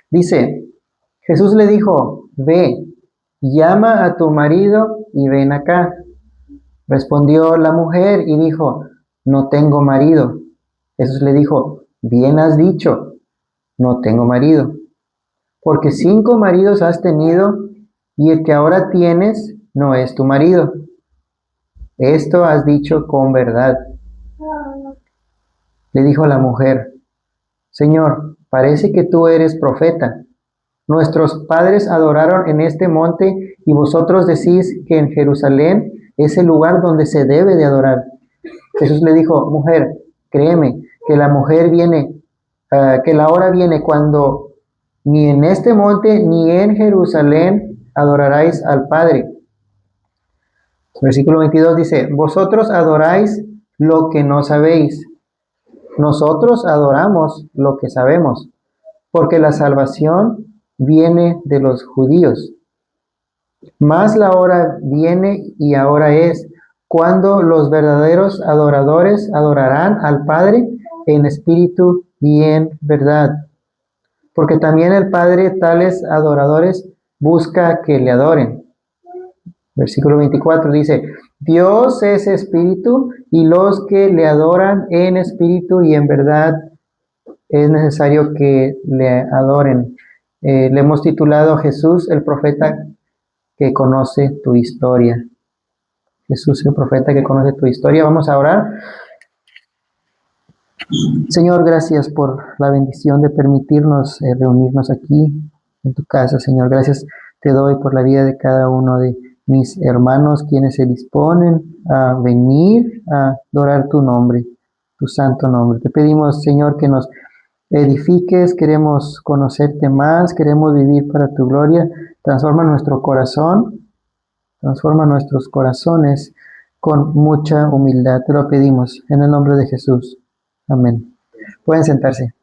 Dice, Jesús le dijo, ve, llama a tu marido y ven acá. Respondió la mujer y dijo, no tengo marido. Jesús le dijo, bien has dicho, no tengo marido, porque 5 maridos has tenido y el que ahora tienes no es tu marido. Esto has dicho con verdad. Le dijo la mujer, Señor, parece que tú eres profeta. Nuestros padres adoraron en este monte y vosotros decís que en Jerusalén es el lugar donde se debe de adorar. Jesús le dijo, mujer, créeme que la mujer viene, que la hora viene cuando ni en este monte ni en Jerusalén adoraráis al Padre. Versículo 22 dice, vosotros adoráis lo que no sabéis. Nosotros adoramos lo que sabemos, porque la salvación viene de los judíos. Mas la hora viene y ahora es cuando los verdaderos adoradores adorarán al Padre en espíritu y en verdad. Porque también el Padre tales adoradores busca que le adoren. Versículo 24 dice, Dios es espíritu y los que le adoran en espíritu y en verdad es necesario que le adoren. Le hemos titulado Jesús, el profeta que conoce tu historia. Jesús, el profeta que conoce tu historia. Vamos a orar. Señor, gracias por la bendición de permitirnos reunirnos aquí en tu casa, Señor. Gracias te doy por la vida de cada uno de mis hermanos, quienes se disponen a venir a adorar tu nombre, tu santo nombre. Te pedimos, Señor, que nos edifiques, queremos conocerte más, queremos vivir para tu gloria. Transforma nuestro corazón, transforma nuestros corazones con mucha humildad. Te lo pedimos en el nombre de Jesús. Amén. Pueden sentarse.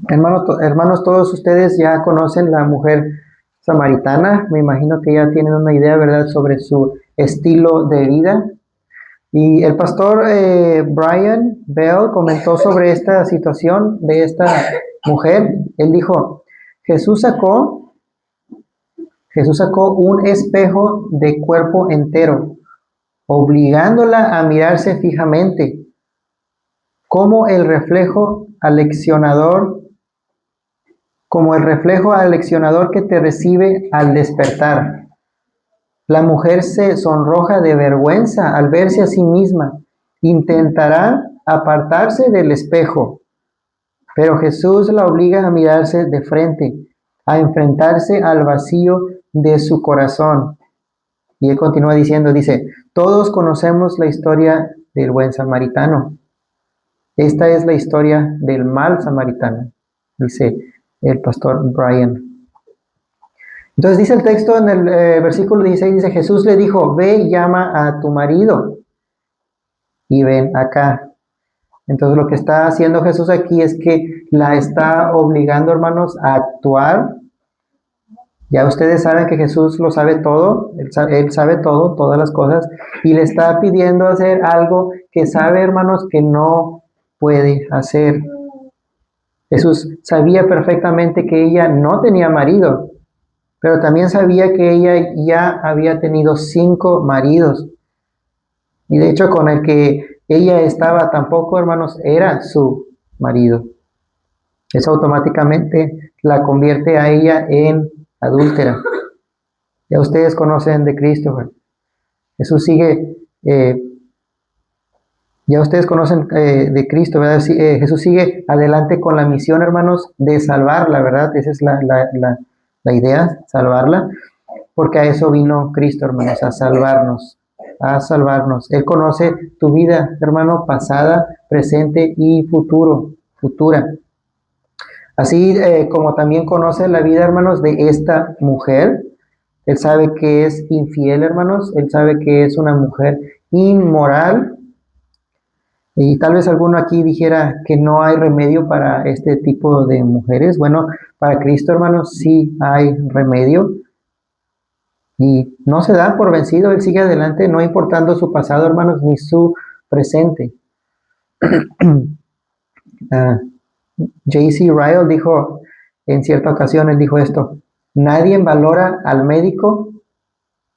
Hermanos, todos ustedes ya conocen la mujer samaritana. Me imagino que ya tienen una idea, ¿verdad?, sobre su estilo de vida. Y el pastor Brian Bell comentó sobre esta situación de esta mujer. Él dijo, Jesús sacó un espejo de cuerpo entero, obligándola a mirarse fijamente, como el reflejo aleccionador que te recibe al despertar. La mujer se sonroja de vergüenza al verse a sí misma. Intentará apartarse del espejo, pero Jesús la obliga a mirarse de frente, a enfrentarse al vacío de su corazón. Y él continúa diciendo, dice, todos conocemos la historia del buen samaritano. Esta es la historia del mal samaritano, dice el pastor Brian. Entonces dice el texto en el versículo 16, dice, Jesús le dijo, ve y llama a tu marido y ven acá. Entonces lo que está haciendo Jesús aquí es que la está obligando, hermanos, a actuar. Ya ustedes saben que Jesús lo sabe todo, él sabe todo, todas las cosas, y le está pidiendo hacer algo que sabe, hermanos, que no puede hacer. Jesús sabía perfectamente que ella no tenía marido, pero también sabía que ella ya había tenido 5 maridos. Y de hecho con el que ella estaba tampoco, hermanos, era su marido. Eso automáticamente la convierte a ella en adúltera. Ya ustedes conocen de Cristo. Jesús sigue, ya ustedes conocen de Cristo, ¿verdad? Jesús sigue adelante con la misión, hermanos, de salvarla, ¿verdad? Esa es la idea, salvarla, porque a eso vino Cristo, hermanos, a salvarnos, a salvarnos. Él conoce tu vida, hermano, pasada, presente y futura. Así como también conoce la vida, hermanos, de esta mujer. Él sabe que es infiel, hermanos. Él sabe que es una mujer inmoral. Y tal vez alguno aquí dijera que no hay remedio para este tipo de mujeres. Bueno, para Cristo, hermanos, sí hay remedio. Y no se da por vencido. Él sigue adelante, no importando su pasado, hermanos, ni su presente. J.C. Ryle dijo, en cierta ocasión, él dijo esto: nadie valora al médico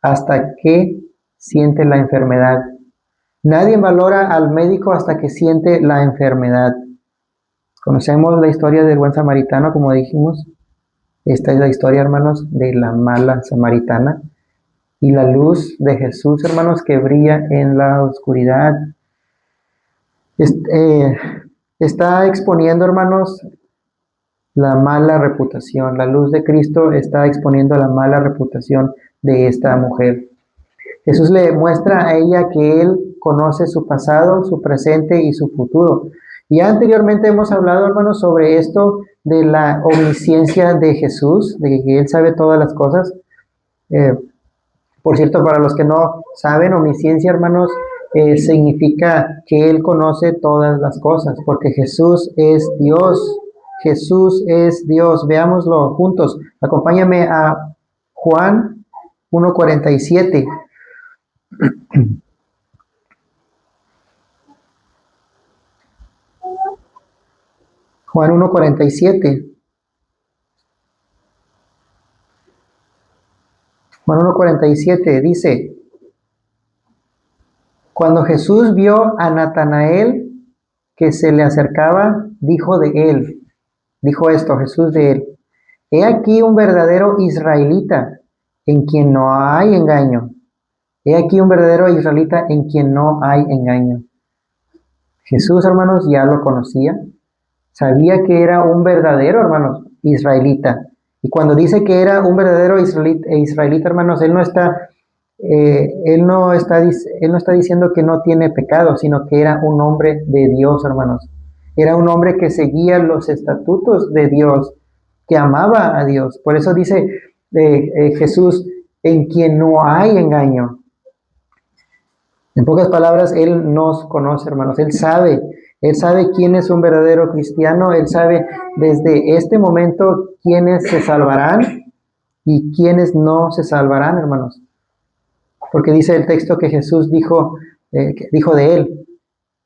hasta que siente la enfermedad. Nadie valora al médico hasta que siente la enfermedad. Conocemos la historia del buen samaritano, como dijimos. Esta es la historia, hermanos, de la mala samaritana. Y la luz de Jesús, hermanos, que brilla en la oscuridad. Está exponiendo, hermanos, la mala reputación. La luz de Cristo está exponiendo la mala reputación de esta mujer. Jesús le muestra a ella que Él conoce su pasado, su presente y su futuro. Y anteriormente hemos hablado, hermanos, sobre esto de la omnisciencia de Jesús, de que Él sabe todas las cosas. Por cierto, para los que no saben, omnisciencia, hermanos, significa que Él conoce todas las cosas, porque Jesús es Dios. Jesús es Dios. Veámoslo juntos. Acompáñame a Juan 1:47. Juan 1:47. Juan 1:47 dice: cuando Jesús vio a Natanael que se le acercaba, dijo esto Jesús de él: he aquí un verdadero israelita en quien no hay engaño. He aquí un verdadero israelita en quien no hay engaño. Jesús, hermanos, ya lo conocía. Sabía que era un verdadero, hermanos, israelita. Y cuando dice que era un verdadero israelita, hermanos, él no está diciendo que no tiene pecado, sino que era un hombre de Dios, hermanos. Era un hombre que seguía los estatutos de Dios, que amaba a Dios. Por eso dice Jesús, en quien no hay engaño. En pocas palabras, Él nos conoce, hermanos. Él sabe quién es un verdadero cristiano. Él sabe desde este momento quiénes se salvarán y quiénes no se salvarán, hermanos. Porque dice el texto que Jesús dijo de Él: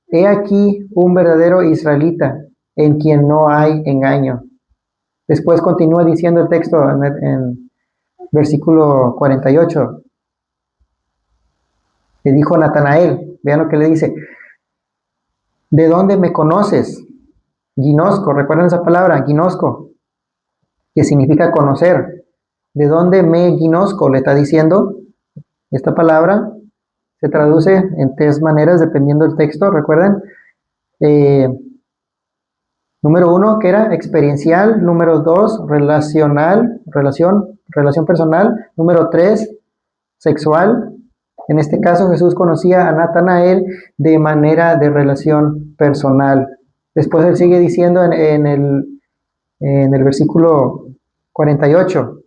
he aquí un verdadero israelita en quien no hay engaño. Después continúa diciendo el texto en versículo 48. Le dijo Natanael, vean lo que le dice: ¿de dónde me conoces? Ginosco, ¿recuerdan esa palabra? Ginosco, que significa conocer. ¿De dónde me ginosco? Le está diciendo. Esta palabra se traduce en tres maneras dependiendo del texto, ¿recuerdan? Número 1, que era experiencial. Número 2, relacional, relación personal. Número 3, sexual. En este caso, Jesús conocía a Natanael de manera de relación personal. Después él sigue diciendo en el versículo 48.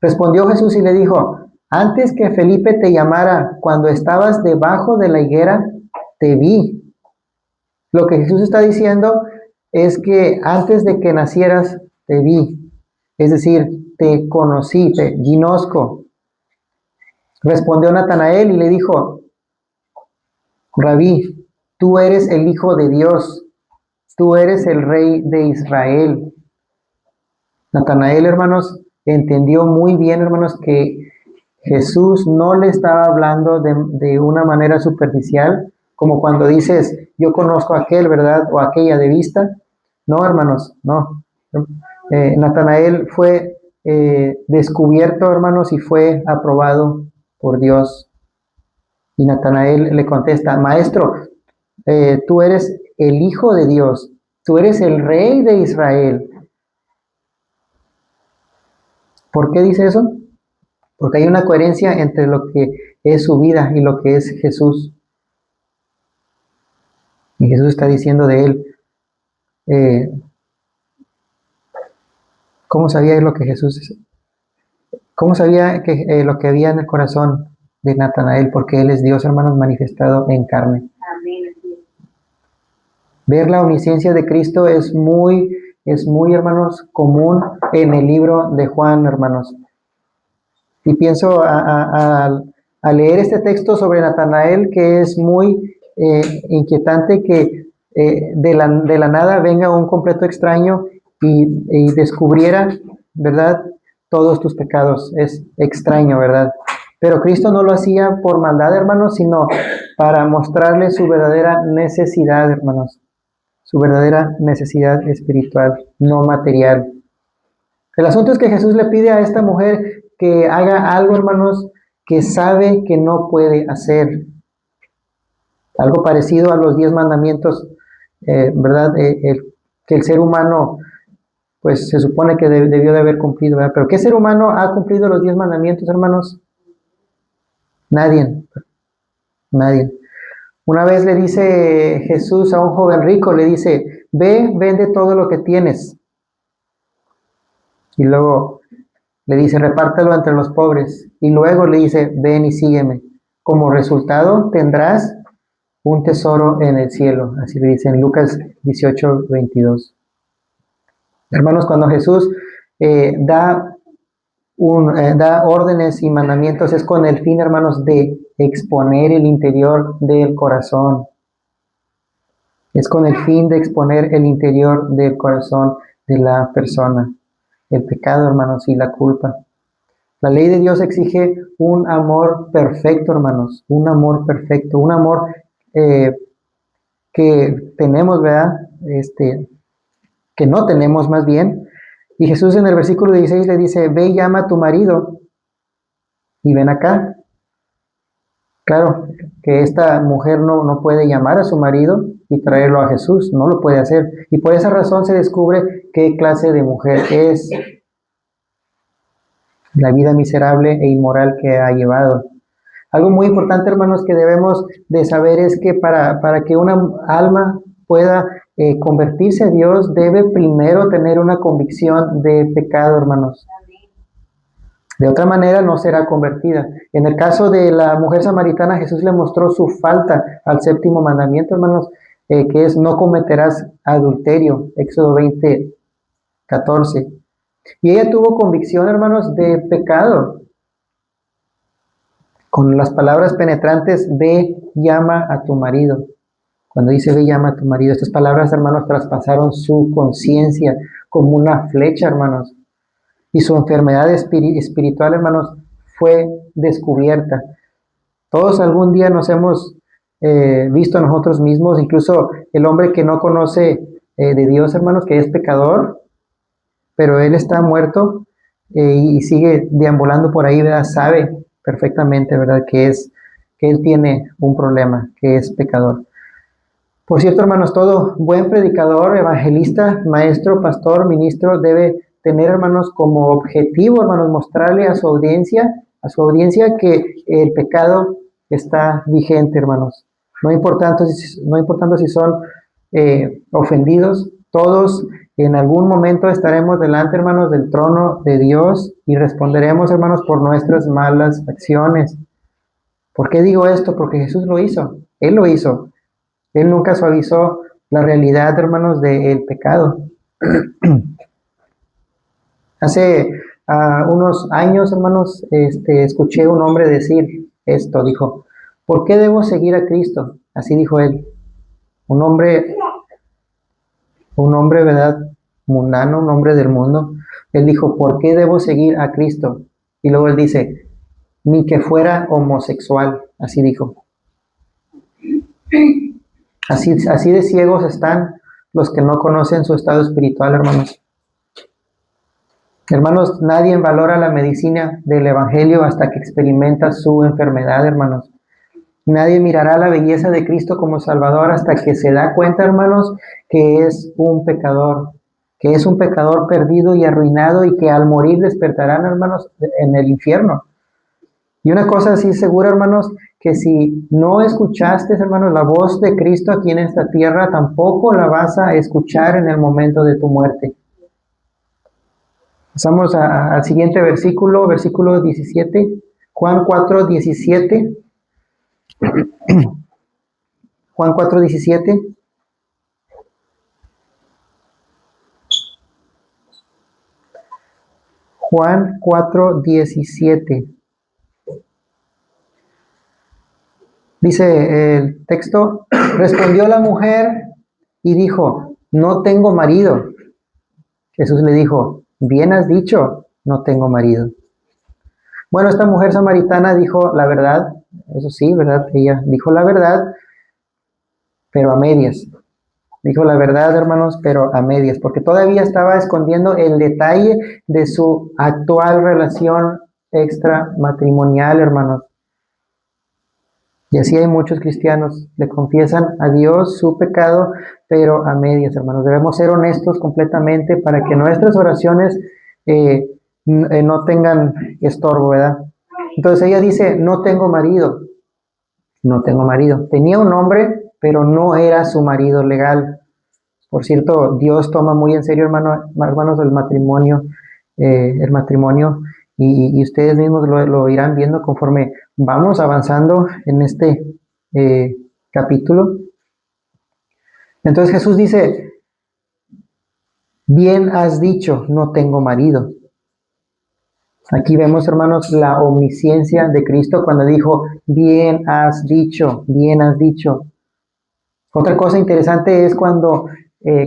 Respondió Jesús y le dijo: antes que Felipe te llamara, cuando estabas debajo de la higuera, te vi. Lo que Jesús está diciendo es que antes de que nacieras, te vi. Es decir, te conocí, te ginosco. Respondió Natanael y le dijo: Rabí, tú eres el Hijo de Dios, tú eres el Rey de Israel. Natanael, hermanos, entendió muy bien, hermanos, que Jesús no le estaba hablando de una manera superficial, como cuando dices, yo conozco a aquel, ¿verdad? O aquella de vista. No, hermanos, no. Natanael fue descubierto, hermanos, y fue aprobado por Dios. Y Natanael le contesta: Maestro, tú eres el Hijo de Dios, tú eres el Rey de Israel. ¿Por qué dice eso? Porque hay una coherencia entre lo que es su vida y lo que es Jesús. Y Jesús está diciendo de él, ¿cómo sabía lo que Jesús, cómo sabía que lo que había en el corazón de Natanael? Porque él es Dios, hermanos, manifestado en carne. Amén. Ver la omnisciencia de Cristo es muy, hermanos, común en el libro de Juan, hermanos. Y pienso a leer este texto sobre Natanael, que es muy inquietante, que de la nada venga un completo extraño y descubriera, ¿verdad?, todos tus pecados. Es extraño, ¿verdad? Pero Cristo no lo hacía por maldad, hermanos, sino para mostrarle su verdadera necesidad, hermanos. Su verdadera necesidad espiritual, no material. El asunto es que Jesús le pide a esta mujer que haga algo, hermanos, que sabe que no puede hacer. Algo parecido a los 10 mandamientos, ¿verdad? Que el ser humano, pues se supone que debió de haber cumplido, ¿verdad? Pero ¿qué ser humano ha cumplido los 10 mandamientos, hermanos? Nadie, nadie. Una vez le dice Jesús a un joven rico, le dice, ve, vende todo lo que tienes. Y luego le dice, repártelo entre los pobres. Y luego le dice, ven y sígueme. Como resultado tendrás un tesoro en el cielo. Así le dice en Lucas 18:22. Hermanos, cuando Jesús da órdenes y mandamientos, es con el fin, hermanos, de exponer el interior del corazón. Es con el fin de exponer el interior del corazón de la persona. El pecado, hermanos, y la culpa. La ley de Dios exige un amor perfecto, hermanos. Un amor perfecto. Un amor que tenemos, ¿verdad? Que no tenemos más bien. Y Jesús en el versículo 16 le dice, ve y llama a tu marido y ven acá. Claro, que esta mujer no puede llamar a su marido y traerlo a Jesús, no lo puede hacer. Y por esa razón se descubre qué clase de mujer es, la vida miserable e inmoral que ha llevado. Algo muy importante, hermanos, que debemos de saber es que para que una alma pueda convertirse a Dios, debe primero tener una convicción de pecado, hermanos. De otra manera no será convertida. En el caso de la mujer samaritana, Jesús le mostró su falta al séptimo mandamiento, hermanos, que es no cometerás adulterio, Éxodo 20:14. Y ella tuvo convicción, hermanos, de pecado. Con las palabras penetrantes, ve, llama a tu marido. Cuando dice ve, llama a tu marido, estas palabras, hermanos, traspasaron su conciencia como una flecha, hermanos. Y su enfermedad espiritual, hermanos, fue descubierta. Todos algún día nos hemos visto a nosotros mismos, incluso el hombre que no conoce de Dios, hermanos, que es pecador, pero él está muerto y sigue deambulando por ahí, ¿verdad? Sabe perfectamente, ¿verdad?, que él tiene un problema, que es pecador. Por cierto, hermanos, todo buen predicador, evangelista, maestro, pastor, ministro, debe tener, hermanos, como objetivo, hermanos, mostrarle a su audiencia que el pecado está vigente, hermanos. No importando si son ofendidos, todos en algún momento estaremos delante, hermanos, del trono de Dios y responderemos, hermanos, por nuestras malas acciones. ¿Por qué digo esto? Porque Jesús lo hizo. Él lo hizo. Él nunca suavizó la realidad, hermanos, del pecado. Hace unos años, hermanos, escuché a un hombre decir esto. Dijo, ¿por qué debo seguir a Cristo? Así dijo él. Un hombre, ¿verdad?, mundano, un hombre del mundo. Él dijo, ¿por qué debo seguir a Cristo? Y luego él dice, ni que fuera homosexual. Así dijo. Así de ciegos están los que no conocen su estado espiritual, hermanos. Hermanos, nadie valora la medicina del Evangelio hasta que experimenta su enfermedad, hermanos. Nadie mirará la belleza de Cristo como Salvador hasta que se da cuenta, hermanos, que es un pecador perdido y arruinado y que al morir despertarán, hermanos, en el infierno. Y una cosa así segura, hermanos, que si no escuchaste, hermanos, la voz de Cristo aquí en esta tierra, tampoco la vas a escuchar en el momento de tu muerte. Pasamos al siguiente versículo 17, Juan 4:17. Juan 4:17. Juan 4:17. Dice el texto, respondió la mujer, y dijo, no tengo marido. Jesús le dijo, bien has dicho, no tengo marido. Bueno, esta mujer samaritana dijo la verdad, eso sí, ¿verdad? Ella dijo la verdad, pero a medias. Dijo la verdad, hermanos, pero a medias, porque todavía estaba escondiendo el detalle de su actual relación extramatrimonial, hermanos. Y así hay muchos cristianos, le confiesan a Dios su pecado, pero a medias, hermanos. Debemos ser honestos completamente para que nuestras oraciones no tengan estorbo, ¿verdad? Entonces ella dice, no tengo marido, no tengo marido. Tenía un hombre, pero no era su marido legal. Por cierto, Dios toma muy en serio, hermanos, el matrimonio, y ustedes mismos lo irán viendo conforme vamos avanzando en este capítulo. Entonces Jesús dice, bien has dicho, no tengo marido. Aquí vemos, hermanos, la omnisciencia de Cristo cuando dijo, bien has dicho, bien has dicho. Otra cosa interesante es cuando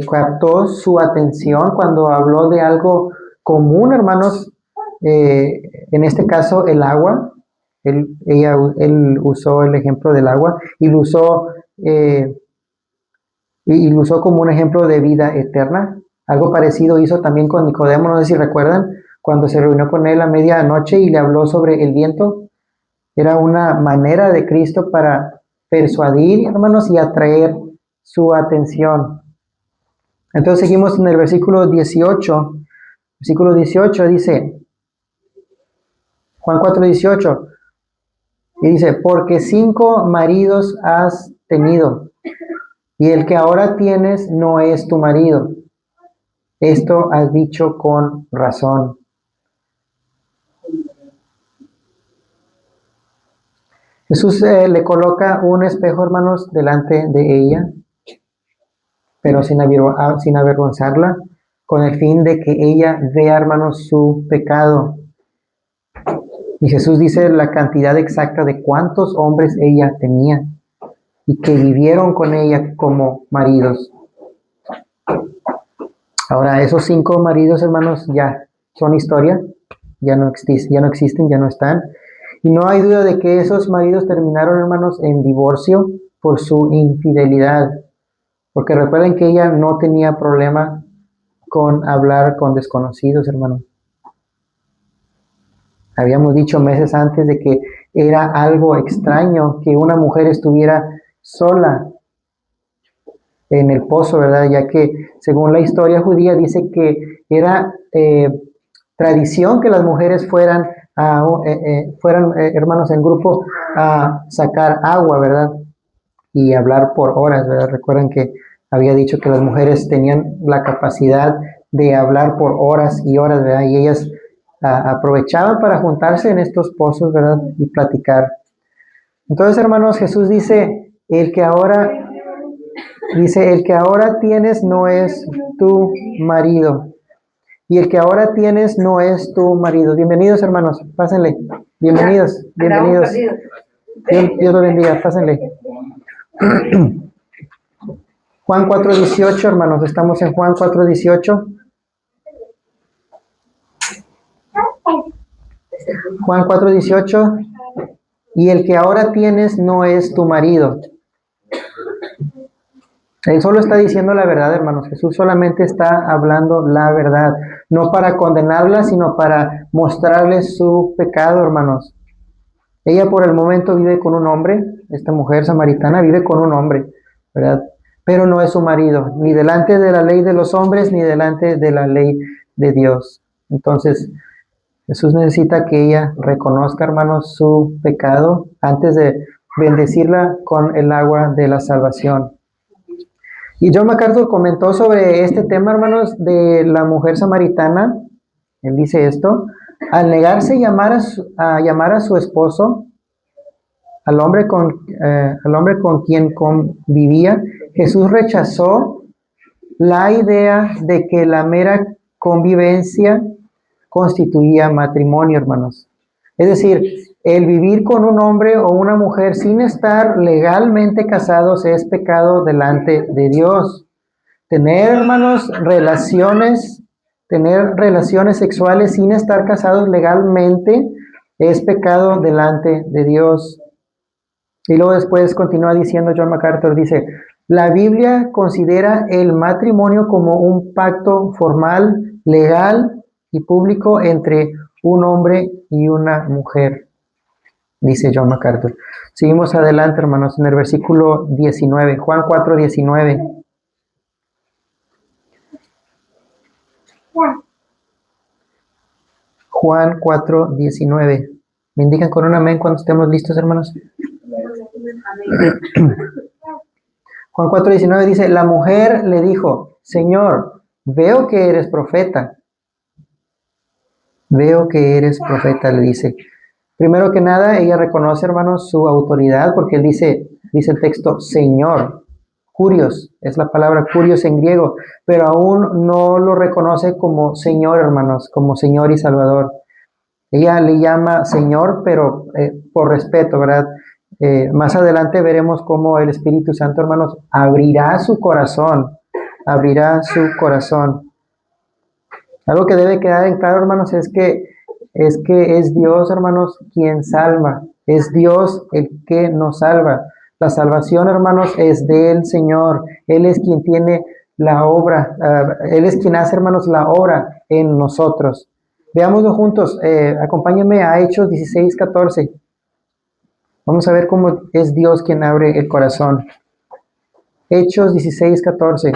captó su atención, cuando habló de algo común, hermanos, en este caso el agua. Él usó el ejemplo del agua eh, y lo usó como un ejemplo de vida eterna. Algo parecido hizo también con Nicodemo, no sé si recuerdan, cuando se reunió con él a medianoche y le habló sobre el viento. Era una manera de Cristo para persuadir, hermanos, y atraer su atención. Entonces seguimos en el versículo 18. Versículo 18 dice, Juan 4:18, y dice, porque 5 maridos has tenido, y el que ahora tienes no es tu marido. Esto has dicho con razón. Jesús le coloca un espejo, hermanos, delante de ella, pero sin avergonzarla, con el fin de que ella vea, hermanos, su pecado. Y Jesús dice la cantidad exacta de cuántos hombres ella tenía y que vivieron con ella como maridos. Ahora, esos 5 maridos, hermanos, ya son historia, ya no existen, ya no están. Y no hay duda de que esos maridos terminaron, hermanos, en divorcio por su infidelidad. Porque recuerden que ella no tenía problema con hablar con desconocidos, hermanos. Habíamos dicho meses antes de que era algo extraño que una mujer estuviera sola en el pozo, ¿verdad? Ya que según la historia judía dice que era tradición que las mujeres fueran, hermanos, en grupo a sacar agua, ¿verdad? Y hablar por horas, ¿verdad? Recuerden que había dicho que las mujeres tenían la capacidad de hablar por horas y horas, ¿verdad? Y ellas aprovechaban para juntarse en estos pozos, ¿verdad? Y platicar. Entonces, hermanos, Jesús dice, el que ahora tienes no es tu marido. Y el que ahora tienes no es tu marido. Bienvenidos, hermanos, pásenle. Bienvenidos, bienvenidos. Dios los bendiga, pásenle. Juan 4:18, hermanos, estamos en Juan 4:18. Juan 4:18, y el que ahora tienes no es tu marido. Él solo está diciendo la verdad, hermanos. Jesús solamente está hablando la verdad, no para condenarla, sino para mostrarles su pecado, hermanos. Ella por el momento vive con un hombre, esta mujer samaritana vive con un hombre, ¿verdad? Pero no es su marido, ni delante de la ley de los hombres, ni delante de la ley de Dios. Entonces, Jesús necesita que ella reconozca, hermanos, su pecado antes de bendecirla con el agua de la salvación. Y John MacArthur comentó sobre este tema, hermanos, de la mujer samaritana. Él dice esto: al negarse a llamar a su esposo, al hombre con quien convivía, Jesús rechazó la idea de que la mera convivencia constituía matrimonio, hermanos. Es decir, el vivir con un hombre o una mujer sin estar legalmente casados es pecado delante de Dios. Tener, hermanos, tener relaciones sexuales sin estar casados legalmente es pecado delante de Dios. Y luego después continúa diciendo John MacArthur, dice, la Biblia considera el matrimonio como un pacto formal, legal y público entre un hombre y una mujer, dice John MacArthur. Seguimos adelante, hermanos, en el versículo 19, Juan 4:19. Juan 4:19. ¿Me indican con un amén cuando estemos listos, hermanos? Juan 4:19 dice, la mujer le dijo, Señor, veo que eres profeta. Veo que eres profeta, le dice. Primero que nada, ella reconoce, hermanos, su autoridad, porque él dice el texto, Señor. Curios, es la palabra curios en griego, pero aún no lo reconoce como Señor, hermanos, como Señor y Salvador. Ella le llama Señor, pero por respeto, ¿verdad? Más adelante veremos cómo el Espíritu Santo, hermanos, abrirá su corazón. Algo que debe quedar en claro, hermanos, es que es Dios, hermanos, quien salva. Es Dios el que nos salva. La salvación, hermanos, es del Señor. Él es quien tiene la obra. Él es quien hace, hermanos, la obra en nosotros. Veámoslo juntos. Acompáñenme a Hechos 16:14. Vamos a ver cómo es Dios quien abre el corazón. Hechos 16:14.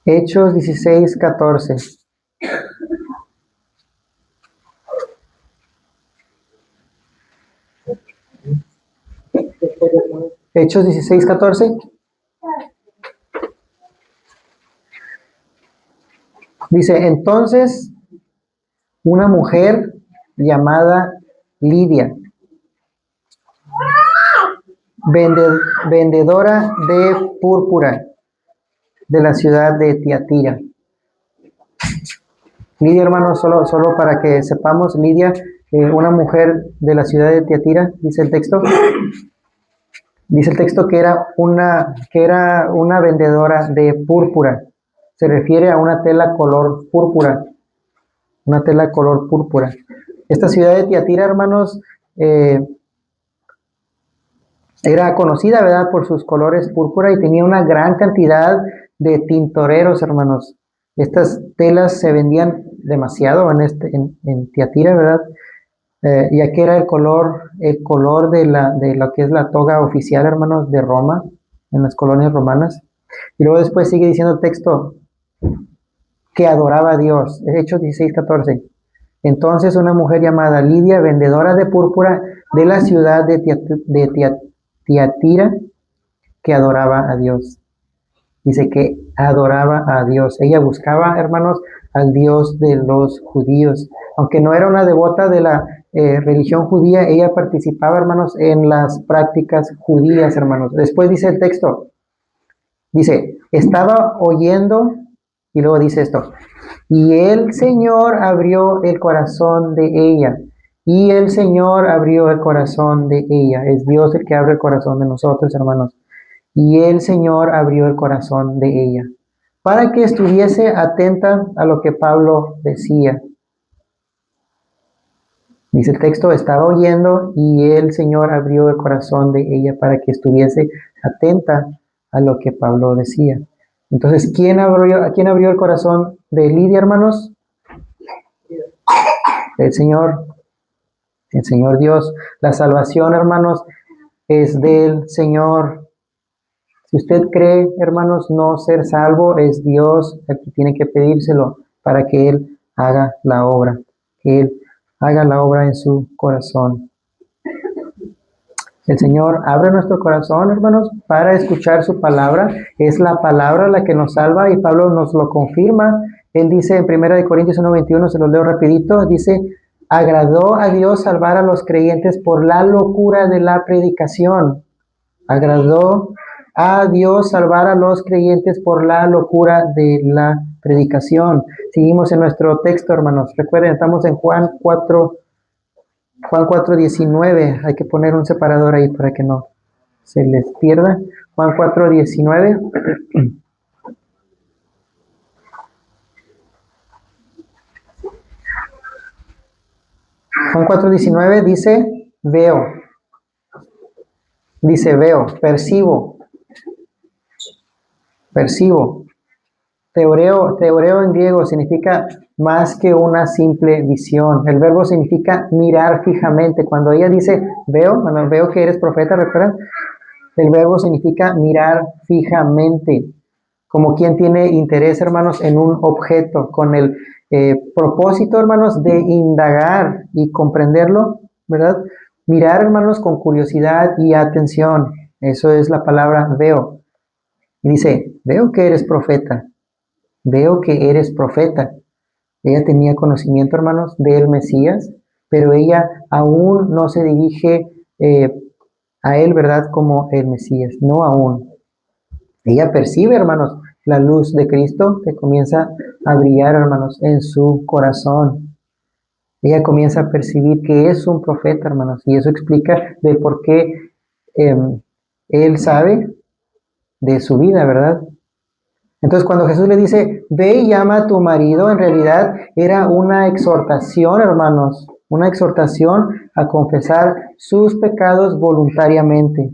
Hechos 16:14. Hechos 16:14. Dice, entonces, una mujer llamada Lidia, vendedora de púrpura de la ciudad de Tiatira. Lidia, hermanos, solo para que sepamos, Lidia, una mujer de la ciudad de Tiatira, dice el texto. Dice el texto que era una vendedora de púrpura. Se refiere a una tela color púrpura. Una tela color púrpura. Esta ciudad de Tiatira, hermanos, era conocida, ¿verdad?, por sus colores púrpura y tenía una gran cantidad de tintoreros, hermanos. Estas telas se vendían demasiado en Tiatira, ¿verdad? Ya que era el color de lo que es la toga oficial, hermanos, de Roma, en las colonias romanas. Y luego después sigue diciendo el texto que adoraba a Dios. Hechos 16:14. Entonces una mujer llamada Lidia, vendedora de púrpura de la ciudad de Tiatira, que adoraba a Dios. Dice que adoraba a Dios. Ella buscaba, hermanos, al Dios de los judíos. Aunque no era una devota de la religión judía, ella participaba, hermanos, en las prácticas judías, hermanos. Después dice el texto, dice, estaba oyendo, y luego dice esto, y el Señor abrió el corazón de ella. Y el Señor abrió el corazón de ella. Es Dios el que abre el corazón de nosotros, hermanos. Y el Señor abrió el corazón de ella, para que estuviese atenta a lo que Pablo decía. Dice el texto, estaba oyendo y el Señor abrió el corazón de ella para que estuviese atenta a lo que Pablo decía. Entonces, ¿a quién abrió el corazón de Lidia, hermanos? El Señor Dios. La salvación, hermanos, es del Señor. Si usted cree, hermanos, no ser salvo, es Dios el que tiene que pedírselo para que Él haga la obra, que Él haga la obra en su corazón. El Señor abre nuestro corazón, hermanos, para escuchar su palabra. Es la palabra la que nos salva y Pablo nos lo confirma. Él dice en 1 Corintios 1:21, se los leo rapidito, dice, agradó a Dios salvar a los creyentes por la locura de la predicación. Agradó a Dios salvar a los creyentes por la locura de la predicación. Seguimos en nuestro texto, hermanos. Recuerden, estamos en Juan Juan 4:19, hay que poner un separador ahí para que no se les pierda. Juan 4:19. Juan 4:19 dice veo, percibo. Teoreo en griego significa más que una simple visión. El verbo significa mirar fijamente. Cuando ella dice veo que eres profeta, ¿recuerdan? El verbo significa mirar fijamente, como quien tiene interés, hermanos, en un objeto, con el propósito, hermanos, de indagar y comprenderlo, ¿verdad? Mirar, hermanos, con curiosidad y atención. Eso es la palabra veo. Y dice, veo que eres profeta. Veo que eres profeta. Ella tenía conocimiento, hermanos, del Mesías, pero ella aún no se dirige a él, ¿verdad? Como el Mesías, no aún. Ella percibe, hermanos, la luz de Cristo que comienza a brillar, hermanos, en su corazón. Ella comienza a percibir que es un profeta, hermanos, y eso explica de por qué él sabe de su vida, ¿verdad? Entonces, cuando Jesús le dice, ve y llama a tu marido, en realidad era una exhortación, hermanos, una exhortación a confesar sus pecados voluntariamente.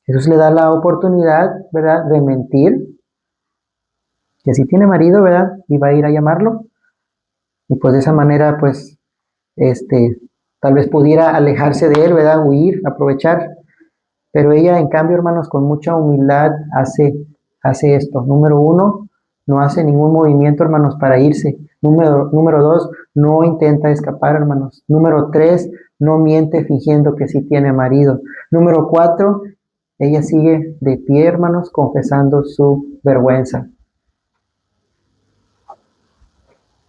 Jesús le da la oportunidad, ¿verdad?, de mentir, que si tiene marido, ¿verdad?, y va a ir a llamarlo, y pues de esa manera, pues, tal vez pudiera alejarse de él, ¿verdad?, huir, aprovechar, pero ella, en cambio, hermanos, con mucha humildad hace esto. Número uno, no hace ningún movimiento, hermanos, para irse. Número dos, no intenta escapar, hermanos. Número tres, no miente fingiendo que sí tiene marido. Número cuatro, ella sigue de pie, hermanos, confesando su vergüenza.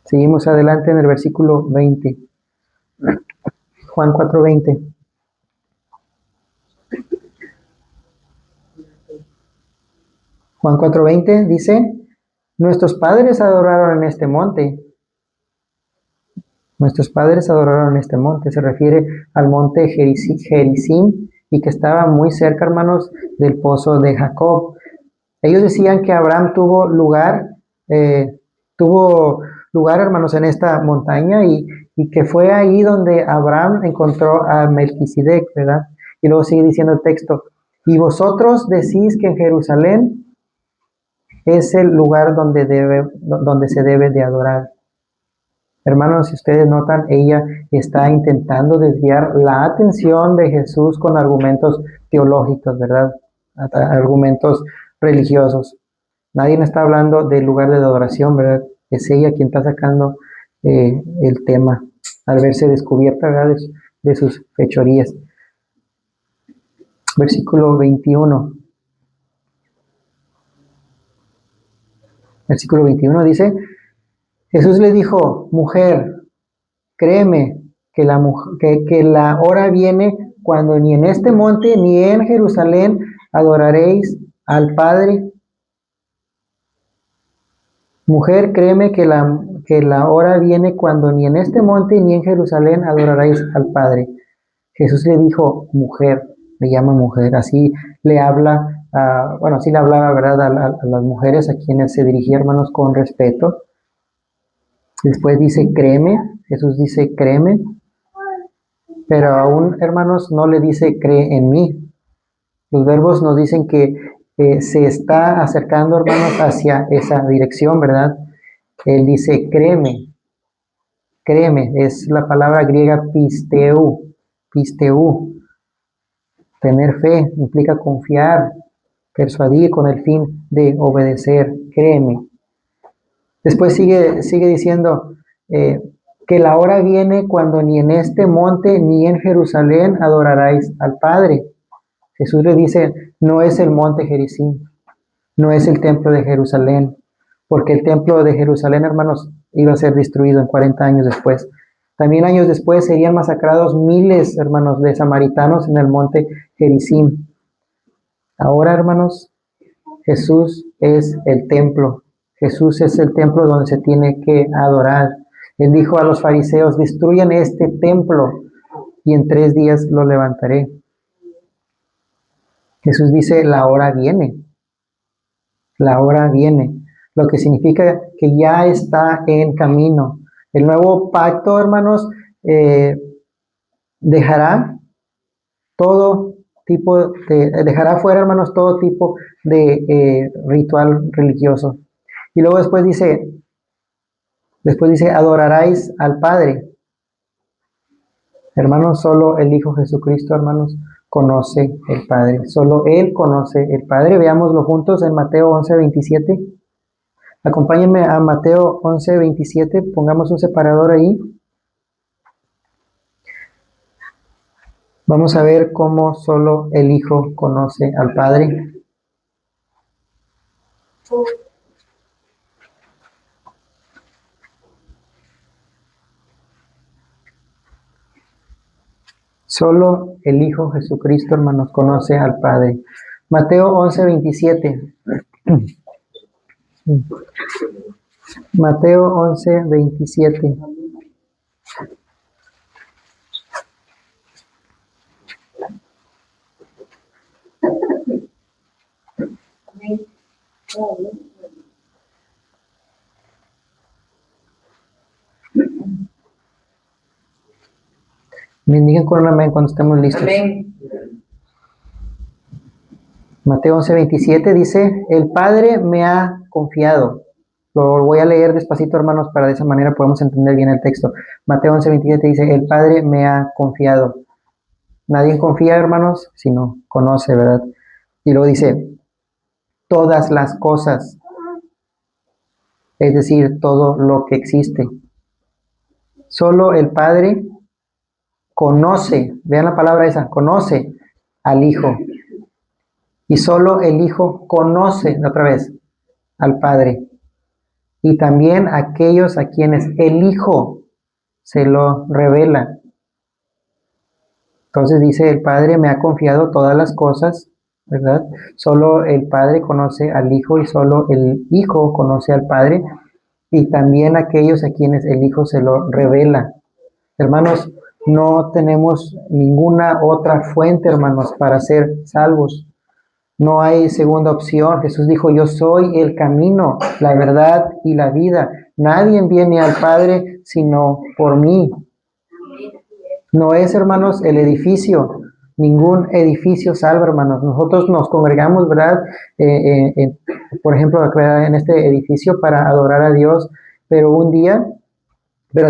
Seguimos adelante en el versículo 20. Juan 4:20. Juan 4:20 dice, nuestros padres adoraron en este monte. Nuestros padres adoraron en este monte. Se refiere al monte Gerizim y que estaba muy cerca, hermanos, del pozo de Jacob. Ellos decían que Abraham tuvo lugar, hermanos, en esta montaña y que fue ahí donde Abraham encontró a Melquisedec, ¿verdad? Y luego sigue diciendo el texto, y vosotros decís que en Jerusalén es el lugar donde se debe de adorar. Hermanos, si ustedes notan, ella está intentando desviar la atención de Jesús con argumentos teológicos, ¿verdad? Argumentos religiosos. Nadie me está hablando del lugar de adoración, ¿verdad? Es ella quien está sacando el tema al verse descubierta, ¿verdad?, de sus fechorías. Versículo 21. Versículo 21 dice, Jesús le dijo, mujer, créeme que la hora viene cuando ni en este monte ni en Jerusalén adoraréis al Padre. Mujer, créeme que la hora viene cuando ni en este monte ni en Jerusalén adoraréis al Padre. Jesús le dijo, mujer, le llama mujer, así le habla, así le hablaba, ¿verdad?, a las mujeres a quienes se dirigía, hermanos, con respeto. Después dice, créeme, Jesús dice, créeme, pero aún, hermanos, no le dice, cree en mí. Los verbos nos dicen que se está acercando, hermanos, hacia esa dirección, ¿verdad? Él dice, créeme, es la palabra griega pisteu. Tener fe implica confiar, persuadir con el fin de obedecer, créeme. Después sigue diciendo que la hora viene cuando ni en este monte ni en Jerusalén adoraréis al Padre. Jesús le dice, no es el monte Gerizim, no es el templo de Jerusalén, porque el templo de Jerusalén, hermanos, iba a ser destruido en 40 años después. También años después serían masacrados miles, hermanos, de samaritanos en el monte Gerizim. Ahora, hermanos, Jesús es el templo. Jesús es el templo donde se tiene que adorar. Él dijo a los fariseos, destruyan este templo y en 3 días lo levantaré. Jesús dice, la hora viene, lo que significa que ya está en camino. El nuevo pacto, hermanos, dejará dejará fuera, hermanos, todo tipo de ritual religioso. Y luego después dice, adoraréis al Padre. Hermanos, solo el Hijo Jesucristo, hermanos, conoce el Padre. Solo Él conoce el Padre. Veámoslo juntos en Mateo 11:27. Acompáñenme a Mateo 11:27. Pongamos un separador ahí. Vamos a ver cómo solo el Hijo conoce al Padre. Solo el Hijo Jesucristo, hermanos, conoce al Padre. Mateo 11:27. Mateo 11:27. Me indican con un amén cuando estemos listos. Amén. Mateo 11:27 dice, el Padre me ha confiado. Lo voy a leer despacito, hermanos, para de esa manera podemos entender bien el texto. Mateo 11:27 dice, el Padre me ha confiado. Nadie confía, hermanos, si no conoce, ¿verdad? Y luego dice, todas las cosas, es decir, todo lo que existe. Solo el Padre conoce, vean la palabra esa, conoce al Hijo. Y solo el Hijo conoce, otra vez, al Padre. Y también aquellos a quienes el Hijo se lo revela. Entonces dice, el Padre me ha confiado todas las cosas, ¿verdad? Solo el Padre conoce al Hijo y solo el Hijo conoce al Padre. Y también aquellos a quienes el Hijo se lo revela. Hermanos, no tenemos ninguna otra fuente, hermanos, para ser salvos. No hay segunda opción. Jesús dijo, yo soy el camino, la verdad y la vida. Nadie viene al Padre sino por mí. No es, hermanos, el edificio. Ningún edificio salva, hermanos. Nosotros nos congregamos, ¿verdad? Por ejemplo, en este edificio para adorar a Dios, pero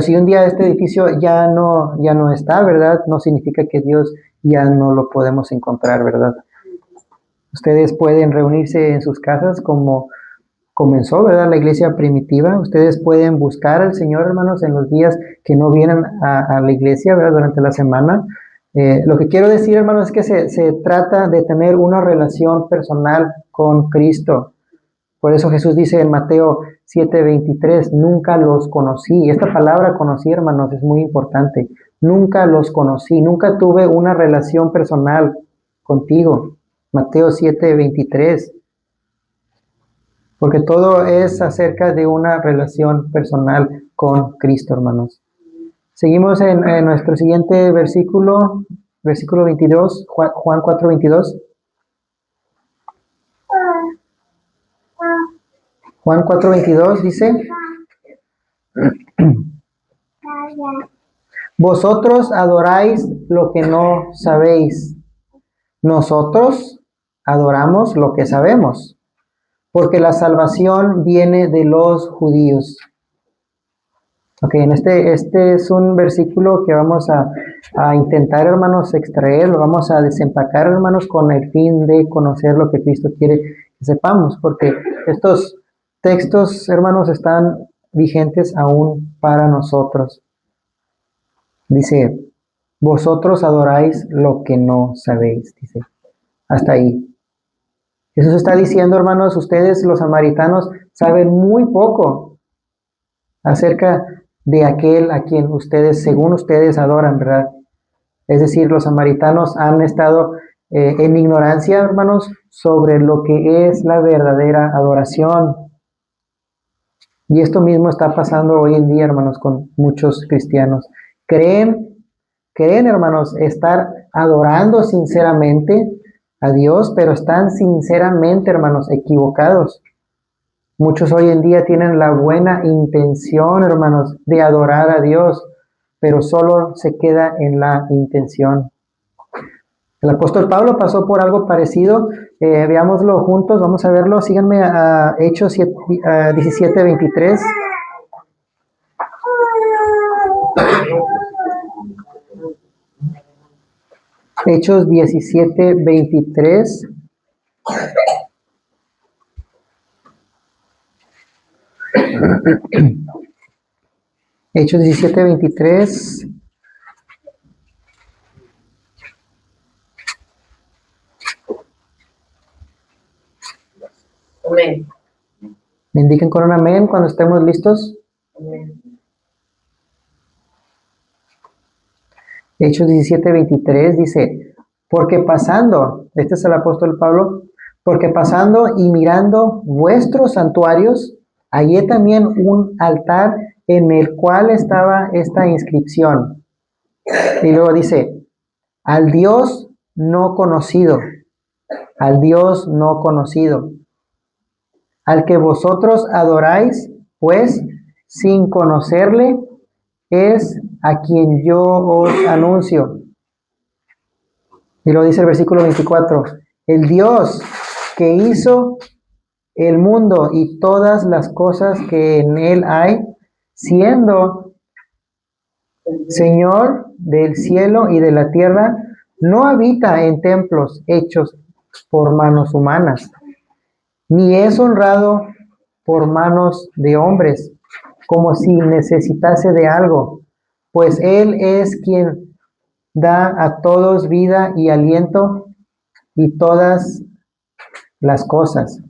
si un día este edificio ya no está, ¿verdad? No significa que Dios ya no lo podemos encontrar, ¿verdad? Ustedes pueden reunirse en sus casas como comenzó, ¿verdad? La iglesia primitiva. Ustedes pueden buscar al Señor, hermanos, en los días que no vienen a la iglesia, ¿verdad? Durante la semana. Lo que quiero decir, hermanos, es que se trata de tener una relación personal con Cristo. Por eso Jesús dice en Mateo 7:23, nunca los conocí. Esta palabra conocí, hermanos, es muy importante. Nunca los conocí, nunca tuve una relación personal contigo. Mateo 7:23. Porque todo es acerca de una relación personal con Cristo, hermanos. Seguimos en nuestro siguiente versículo 22, Juan 4:22. Juan 4:22 dice, vosotros adoráis lo que no sabéis. Nosotros adoramos lo que sabemos, porque la salvación viene de los judíos. Ok, este es un versículo que vamos a intentar, hermanos, extraer, lo vamos a desempacar, hermanos, con el fin de conocer lo que Cristo quiere que sepamos, porque estos textos, hermanos, están vigentes aún para nosotros. Dice, vosotros adoráis lo que no sabéis, dice, hasta ahí. Jesús está diciendo, hermanos, ustedes los samaritanos saben muy poco acerca de aquel a quien ustedes, según ustedes, adoran, ¿verdad? Es decir, los samaritanos han estado en ignorancia, hermanos, sobre lo que es la verdadera adoración. Y esto mismo está pasando hoy en día, hermanos, con muchos cristianos. Creen creen, hermanos, estar adorando sinceramente a Dios, pero están sinceramente, hermanos, equivocados. Muchos hoy en día tienen la buena intención, hermanos, de adorar a Dios, pero solo se queda en la intención. El apóstol Pablo pasó por algo parecido. Veámoslo juntos, vamos a verlo. Síganme a Hechos 17:23. Hechos 17:23. Hechos 17:23. Amén. Me indiquen con un amén cuando estemos listos. Amén. Hechos 17:23 dice, porque pasando, este es el apóstol Pablo, porque pasando y mirando vuestros santuarios, hallé también un altar en el cual estaba esta inscripción. Y luego dice, al Dios no conocido, al Dios no conocido, al que vosotros adoráis, pues sin conocerle, es a quien yo os anuncio. Y lo dice el versículo 24, el Dios que hizo el mundo y todas las cosas que en él hay, siendo Señor del cielo y de la tierra, no habita en templos hechos por manos humanas, ni es honrado por manos de hombres, como si necesitase de algo, pues Él es quien da a todos vida y aliento y todas las cosas.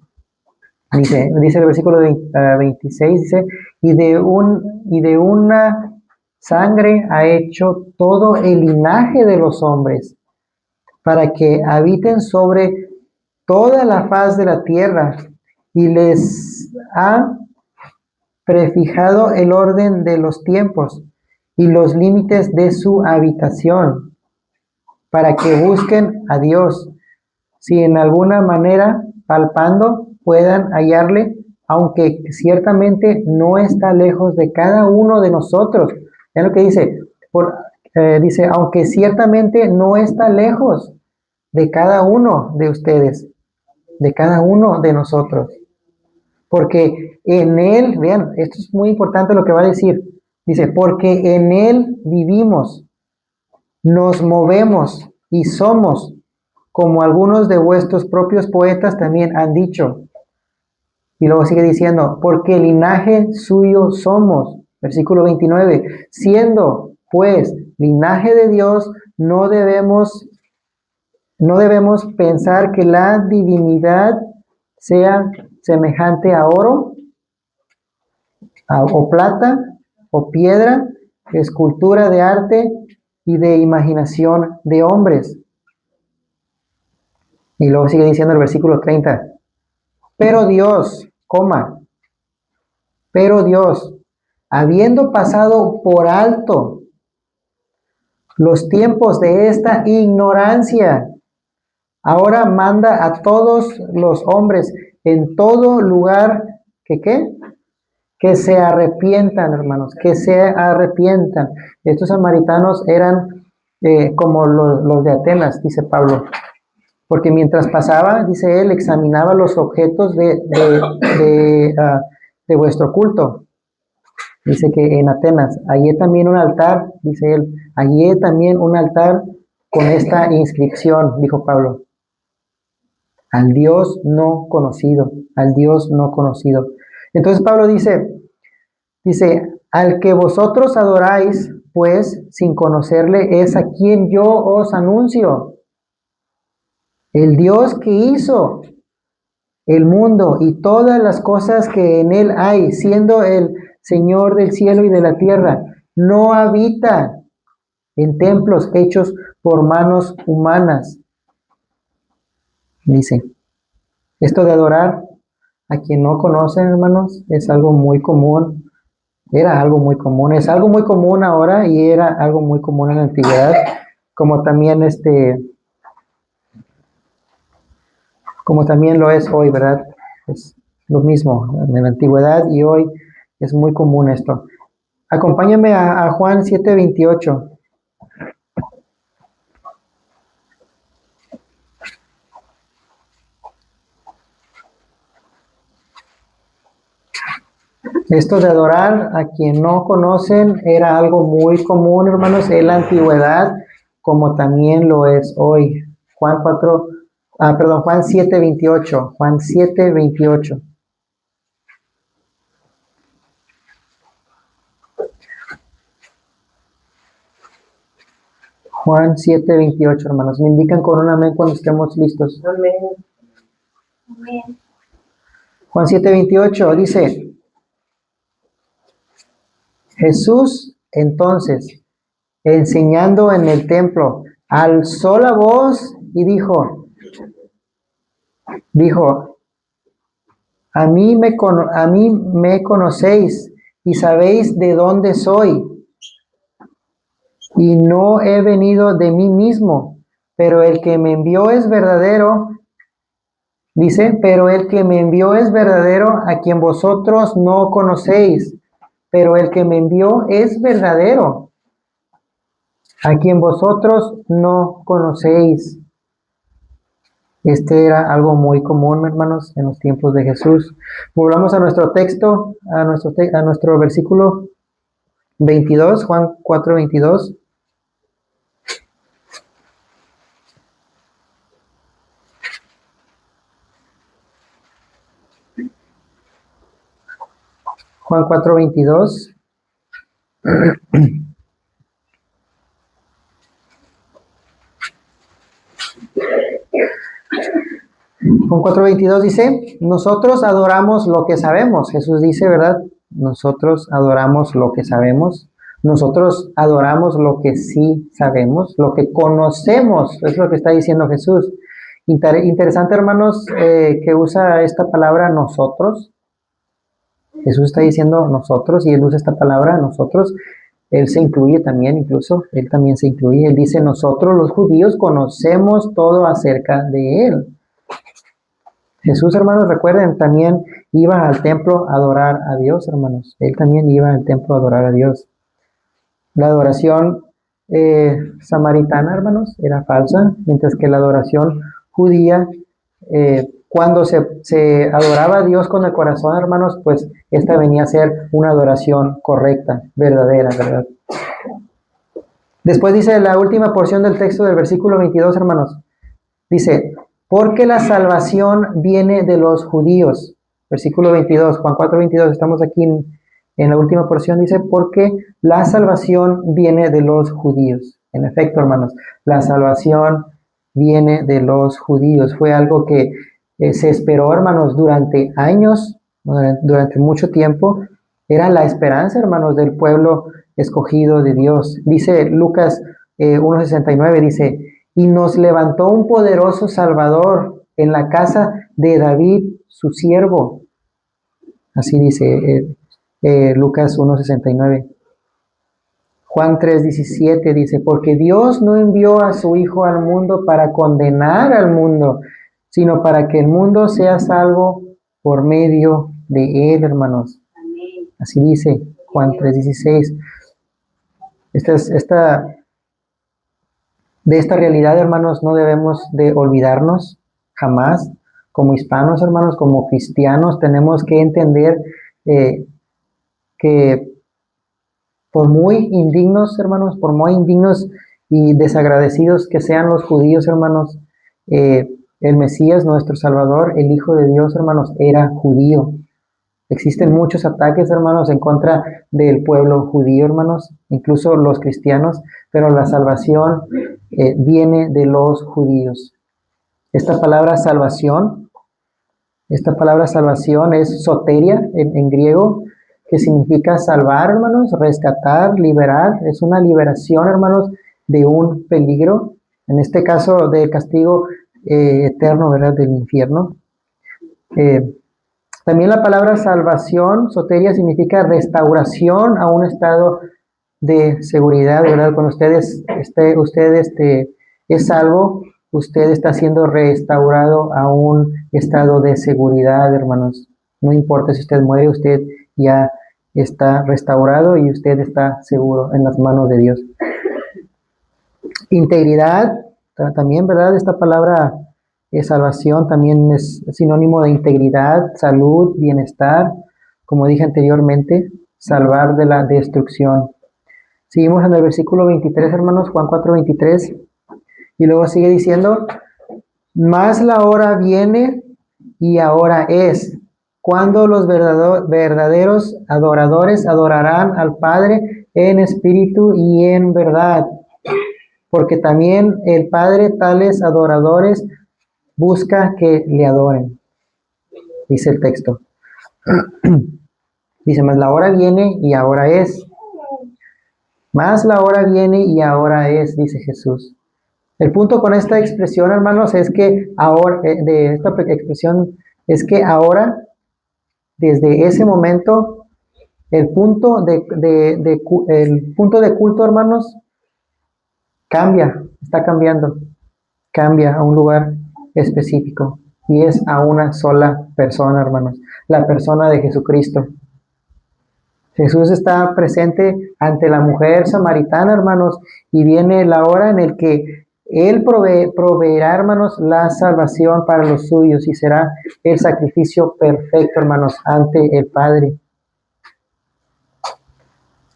Dice el versículo 26, dice, y de una sangre ha hecho todo el linaje de los hombres, para que habiten sobre toda la faz de la tierra, y les ha prefijado el orden de los tiempos y los límites de su habitación, para que busquen a Dios, si en alguna manera, palpando, puedan hallarle, aunque ciertamente no está lejos de cada uno de nosotros. Es lo que dice, dice, aunque ciertamente no está lejos de cada uno de ustedes, de cada uno de nosotros. Porque en Él, vean, esto es muy importante lo que va a decir. Dice, porque en Él vivimos, nos movemos y somos, como algunos de vuestros propios poetas también han dicho. Y luego sigue diciendo, porque linaje suyo somos. Versículo 29, siendo pues linaje de Dios, no debemos pensar que la divinidad sea semejante a oro, o plata, o piedra, escultura de arte y de imaginación de hombres. Y luego sigue diciendo el versículo 30, pero Dios, pero Dios, habiendo pasado por alto los tiempos de esta ignorancia, ahora manda a todos los hombres en todo lugar que ¿qué? Que se arrepientan, hermanos, que se arrepientan. Estos samaritanos eran como los de Atenas, dice Pablo, porque mientras pasaba, dice él, examinaba los objetos de vuestro culto. Dice que en Atenas hallé también un altar, dice él, hallé también un altar con esta inscripción, dijo Pablo, al Dios no conocido, al Dios no conocido. Entonces Pablo dice, al que vosotros adoráis, pues sin conocerle, es a quien yo os anuncio. El Dios que hizo el mundo y todas las cosas que en él hay, siendo el Señor del cielo y de la tierra, no habita en templos hechos por manos humanas. Dice, esto de adorar a quien no conocen, hermanos, es algo muy común Era algo muy común, es algo muy común ahora y era algo muy común en la antigüedad, como también como también lo es hoy, ¿verdad? Es lo mismo, en la antigüedad y hoy es muy común esto. Acompáñame a Juan 7:28. Esto de adorar a quien no conocen era algo muy común, hermanos, en la antigüedad, como también lo es hoy. Juan 7:28. Juan 7:28. Juan 7:28, hermanos. Me indican con un amén cuando estemos listos. Amén. Amén. Juan 7:28 dice, Jesús entonces, enseñando en el templo, alzó la voz y dijo, a mí me conocéis y sabéis de dónde soy, y no he venido de mí mismo, pero el que me envió es verdadero. Dice, pero el que me envió es verdadero, a quien vosotros no conocéis, pero el que me envió es verdadero, a quien vosotros no conocéis. Este era algo muy común, hermanos, en los tiempos de Jesús. Volvamos a nuestro texto, a nuestro versículo 22, Juan 4:22. Juan 4:22. Juan 4:22 dice, nosotros adoramos lo que sabemos. Jesús dice, ¿verdad? Nosotros adoramos lo que sabemos. Nosotros adoramos lo que sí sabemos, lo que conocemos, es lo que está diciendo Jesús. Interesante, hermanos, que usa esta palabra nosotros. Jesús está diciendo nosotros y él usa esta palabra nosotros. Él se incluye también, incluso, él también se incluye. Él dice, nosotros los judíos conocemos todo acerca de él. Jesús, hermanos, recuerden, también iba al templo a adorar a Dios, hermanos. Él también iba al templo a adorar a Dios. La adoración samaritana, hermanos, era falsa, mientras que la adoración judía, cuando se adoraba a Dios con el corazón, hermanos, pues esta venía a ser una adoración correcta, verdadera, ¿verdad? Después dice la última porción del texto del versículo 22, hermanos. Dice, porque la salvación viene de los judíos. Versículo 22, Juan 4:22, estamos aquí en la última porción, dice, porque la salvación viene de los judíos. En efecto, hermanos, la salvación viene de los judíos. Fue algo que se esperó, hermanos, durante años, durante mucho tiempo. Era la esperanza, hermanos, del pueblo escogido de Dios. Dice Lucas 1:69, dice, y nos levantó un poderoso Salvador en la casa de David, su siervo. Así dice Lucas 1:69. Juan 3:17 dice, porque Dios no envió a su Hijo al mundo para condenar al mundo, sino para que el mundo sea salvo por medio de él, hermanos. Amén. Así dice Juan 3:16. De esta realidad, hermanos, no debemos de olvidarnos jamás. Como hispanos, hermanos, como cristianos, tenemos que entender que por muy indignos, hermanos, por muy indignos y desagradecidos que sean los judíos, hermanos, el Mesías, nuestro Salvador, el Hijo de Dios, hermanos, era judío. Existen muchos ataques, hermanos, en contra del pueblo judío, hermanos, incluso los cristianos, pero la salvación viene de los judíos. Esta palabra salvación es soteria en griego, que significa salvar, hermanos, rescatar, liberar. Es una liberación, hermanos, de un peligro, en este caso del castigo eterno, ¿verdad?, del infierno. También la palabra salvación, soteria, significa restauración a un estado de seguridad, ¿verdad? Cuando usted es salvo, usted está siendo restaurado a un estado de seguridad, hermanos. No importa si usted muere, usted ya está restaurado y usted está seguro en las manos de Dios. Integridad, también, ¿verdad? Esta palabra salvación también es sinónimo de integridad, salud, bienestar, como dije anteriormente, salvar de la destrucción. Seguimos en el versículo 23, hermanos, Juan 4:23, y luego sigue diciendo, mas la hora viene y ahora es, cuando los verdaderos adoradores adorarán al Padre en espíritu y en verdad, porque también el Padre tales adoradores busca que le adoren, dice el texto. Dice, mas la hora viene y ahora es. Más la hora viene y ahora es, dice Jesús. El punto con esta expresión, hermanos, es que ahora, de esta expresión, es que ahora, desde ese momento, el punto el punto de culto, hermanos, cambia, está cambiando, cambia a un lugar específico y es a una sola persona, hermanos, la persona de Jesucristo. Jesús está presente ante la mujer samaritana, hermanos, y viene la hora en el que Él proveerá, hermanos, la salvación para los suyos y será el sacrificio perfecto, hermanos, ante el Padre.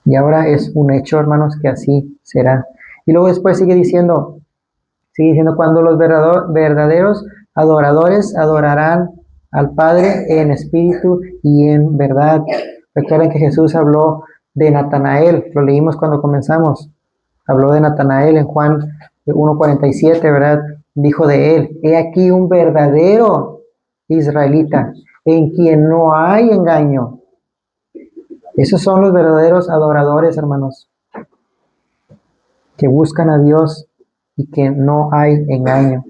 Y ahora es un hecho, hermanos, que así será. Y luego después sigue diciendo, cuando los verdaderos adoradores adorarán al Padre en espíritu y en verdad. Recuerden que Jesús habló de Natanael, lo leímos cuando comenzamos. Habló de Natanael en Juan 1:47, ¿verdad? Dijo de él, he aquí un verdadero israelita, en quien no hay engaño. Esos son los verdaderos adoradores, hermanos, que buscan a Dios y que no hay engaño.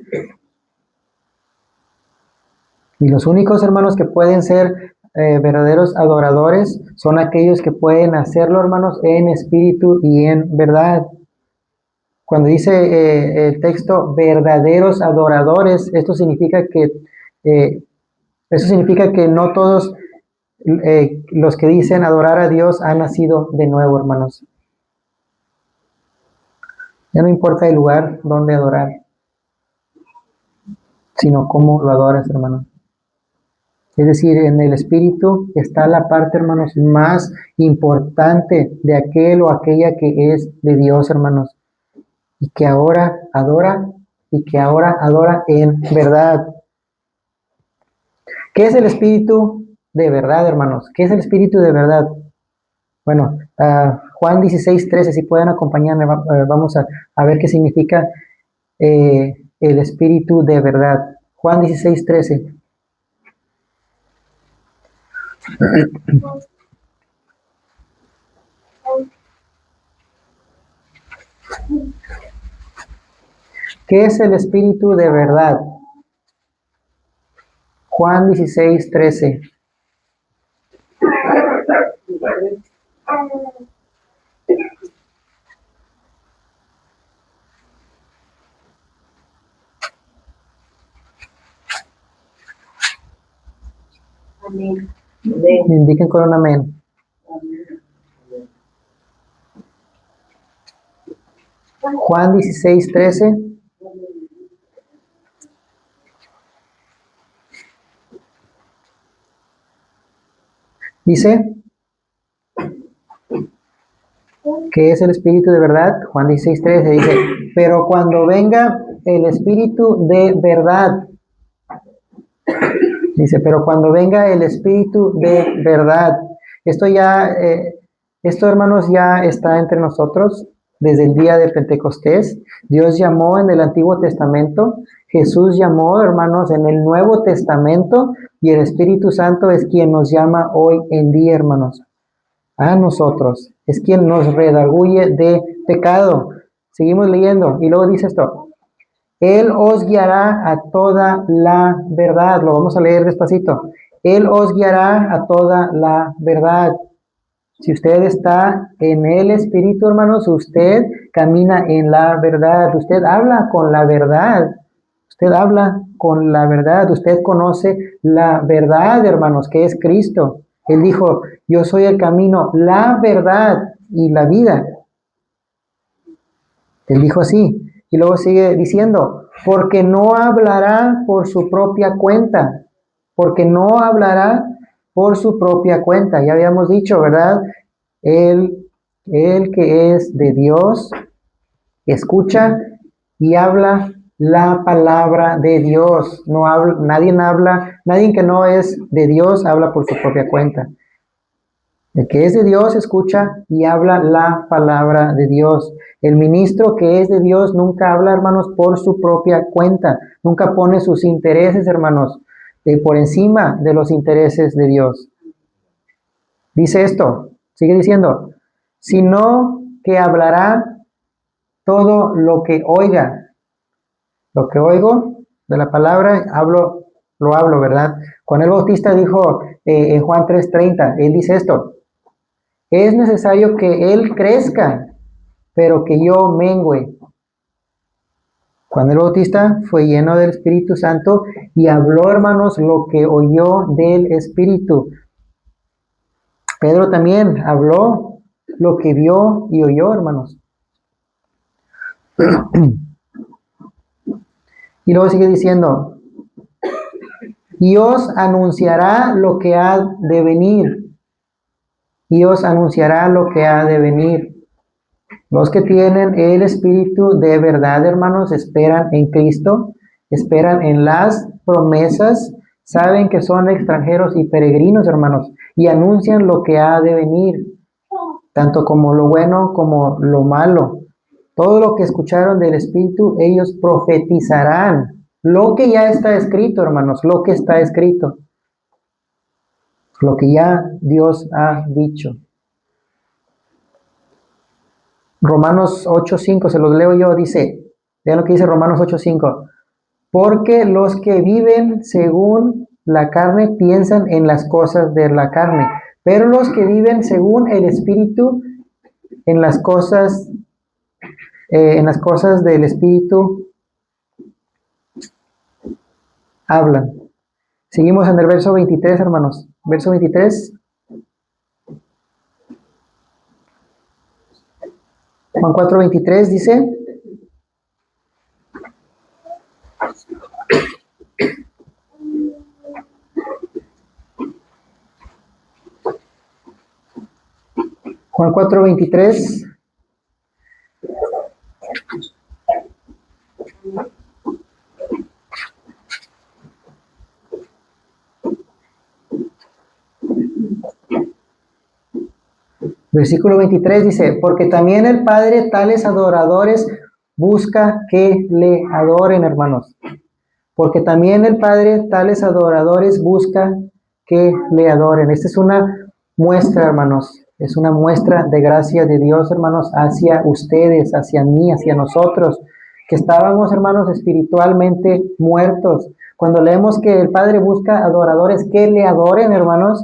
Y los únicos, hermanos, que pueden ser verdaderos adoradores son aquellos que pueden hacerlo, hermanos, en espíritu y en verdad. Cuando dice el texto verdaderos adoradores, esto significa que no todos los que dicen adorar a Dios han nacido de nuevo, hermanos. Ya no importa el lugar donde adorar, sino cómo lo adoras, hermano. Es decir, en el espíritu está la parte, hermanos, más importante de aquel o aquella que es de Dios, hermanos. Y que ahora adora en verdad. ¿Qué es el espíritu de verdad, hermanos? ¿Qué es el espíritu de verdad? Bueno, Juan 16:13, si pueden acompañarme, vamos a ver qué significa el espíritu de verdad. Juan 16:13. ¿Qué es el espíritu de verdad? Juan 16:13. Amén. Me indiquen con un amén. Juan 16:13. Dice, ¿qué es el espíritu de verdad? Juan 16:13 dice, pero cuando venga el espíritu de verdad, dice, pero cuando venga el espíritu de verdad, esto hermanos, ya está entre nosotros desde el día de Pentecostés. Dios llamó en el Antiguo Testamento, Jesús llamó, hermanos, en el Nuevo Testamento, y el Espíritu Santo es quien nos llama hoy en día, hermanos. A nosotros, es quien nos redarguye de pecado. Seguimos leyendo, y luego dice esto, Él os guiará a toda la verdad. Lo vamos a leer despacito. Él os guiará a toda la verdad. Si usted está en el Espíritu, hermanos, usted camina en la verdad. Usted habla con la verdad. Usted habla con la verdad. Usted conoce la verdad, hermanos, que es Cristo. Él dijo, yo soy el camino, la verdad y la vida. Él dijo así. Y luego sigue diciendo, porque no hablará por su propia cuenta. Porque no hablará por su propia cuenta. Ya habíamos dicho, ¿verdad? El que es de Dios, escucha y habla la palabra de Dios. No habla, nadie que no es de Dios habla por su propia cuenta. El que es de Dios escucha y habla la palabra de Dios. El ministro que es de Dios nunca habla, hermanos, por su propia cuenta. Nunca pone sus intereses, hermanos, por encima de los intereses de Dios. Dice esto, sigue diciendo, sino que hablará todo lo que oiga. Lo que oigo de la palabra, lo hablo, ¿verdad? Juan el Bautista dijo en Juan 3:30, él dice esto, es necesario que él crezca, pero que yo mengüe. Juan el Bautista fue lleno del Espíritu Santo y habló, hermanos, lo que oyó del Espíritu. Pedro también habló lo que vio y oyó, hermanos. Y luego sigue diciendo, y os anunciará lo que ha de venir. Y os anunciará lo que ha de venir. Los que tienen el Espíritu de verdad, hermanos, esperan en Cristo, esperan en las promesas, saben que son extranjeros y peregrinos, hermanos, y anuncian lo que ha de venir, tanto como lo bueno como lo malo. Todo lo que escucharon del Espíritu, ellos profetizarán. Lo que ya está escrito, hermanos, lo que está escrito. Lo que ya Dios ha dicho. Romanos 8:5, se los leo yo, dice, vean lo que dice Romanos 8:5. Porque los que viven según la carne piensan en las cosas de la carne, pero los que viven según el Espíritu, en las cosas del Espíritu hablan. Seguimos en el verso 23, hermanos. Verso 23. Juan 4:23 dice, Juan 4:23. Versículo 23 dice, porque también el Padre tales adoradores busca que le adoren, hermanos. Porque también el Padre tales adoradores busca que le adoren. Esta es una muestra, hermanos. Es una muestra de gracia de Dios, hermanos, hacia ustedes, hacia mí, hacia nosotros, que estábamos, hermanos, espiritualmente muertos. Cuando leemos que el Padre busca adoradores que le adoren, hermanos,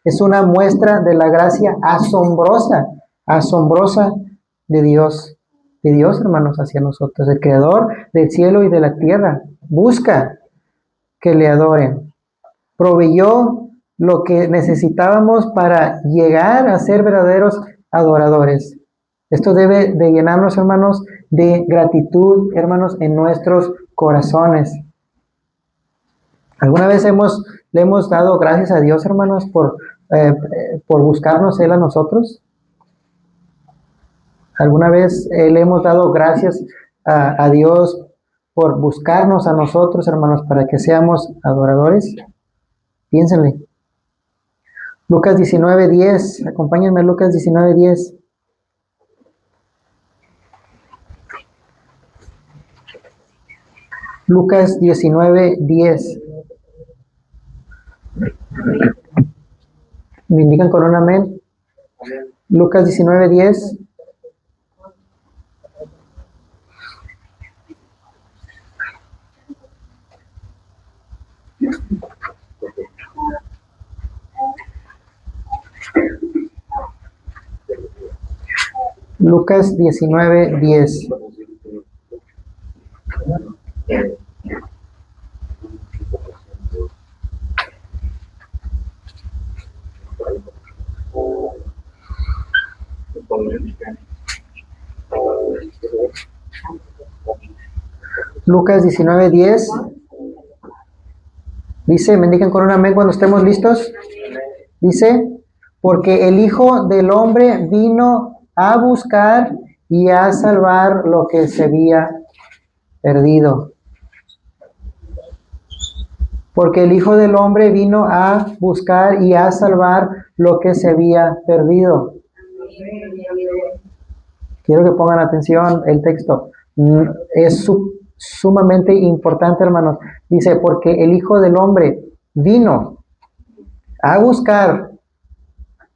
es una muestra de la gracia asombrosa, asombrosa de Dios, hermanos, hacia nosotros, el Creador del cielo y de la tierra. Busca que le adoren. Proveyó lo que necesitábamos para llegar a ser verdaderos adoradores. Esto debe de llenarnos, hermanos, de gratitud, hermanos, en nuestros corazones. ¿Alguna vez le hemos dado gracias a Dios, hermanos, por buscarnos Él a nosotros? ¿Alguna vez le hemos dado gracias a Dios por buscarnos a nosotros, hermanos, para que seamos adoradores? Piénsenle. Lucas 19:10. Acompáñenme a Lucas 19:10. Lucas 19:10. ¿Me indican con un amén? Lucas 19:10. Lucas 19:10. Lucas 19:10. Dice, me indican con un amén cuando estemos listos. Dice, porque el Hijo del Hombre vino a buscar y a salvar lo que se había perdido. Porque el Hijo del Hombre vino a buscar y a salvar lo que se había perdido. Quiero que pongan atención el texto. Es sumamente importante, hermanos. Dice, porque el Hijo del Hombre vino a buscar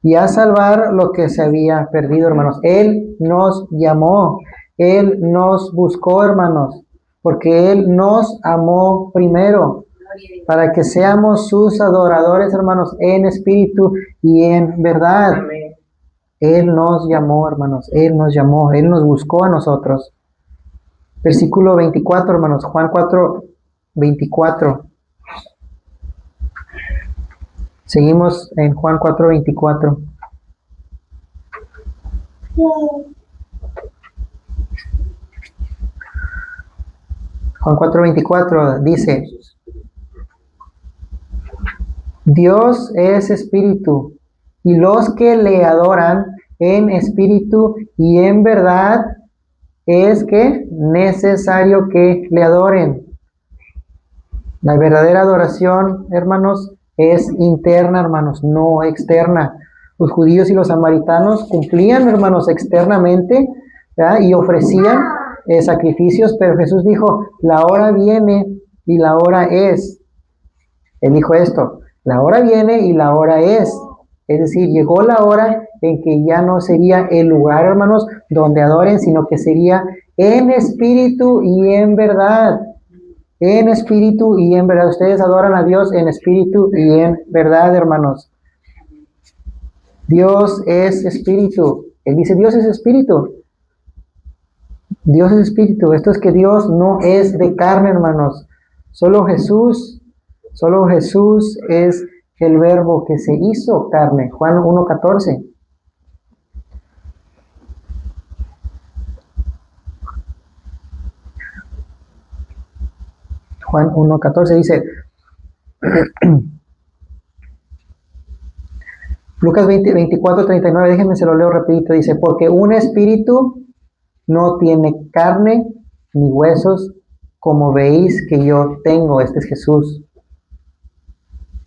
y a salvar lo que se había perdido, hermanos. Él nos llamó, Él nos buscó, hermanos, porque Él nos amó primero, para que seamos sus adoradores, hermanos, en espíritu y en verdad. Él nos llamó, hermanos, Él nos llamó, Él nos buscó a nosotros. Versículo 24, hermanos, Juan 4:24. Seguimos en Juan 4:24. Juan 4:24 dice, Dios es espíritu, y los que le adoran en espíritu y en verdad es que necesario que le adoren. La verdadera adoración, hermanos, es interna, hermanos, no externa. Los judíos y los samaritanos cumplían, hermanos, externamente, ¿verdad? Y ofrecían sacrificios, pero Jesús dijo, la hora viene y la hora es. Él dijo esto, la hora viene y la hora es. Es decir, llegó la hora en que ya no sería el lugar, hermanos, donde adoren, sino que sería en espíritu y en verdad. En espíritu y en verdad. Ustedes adoran a Dios en espíritu y en verdad, hermanos. Dios es espíritu. Él dice, Dios es espíritu. Dios es espíritu. Esto es que Dios no es de carne, hermanos. Solo Jesús es el verbo que se hizo carne. Juan 1:14. Juan 1:14 dice, Lucas 24:39, déjenme se lo leo rapidito, dice, porque un espíritu no tiene carne ni huesos, como veis que yo tengo. Este es Jesús.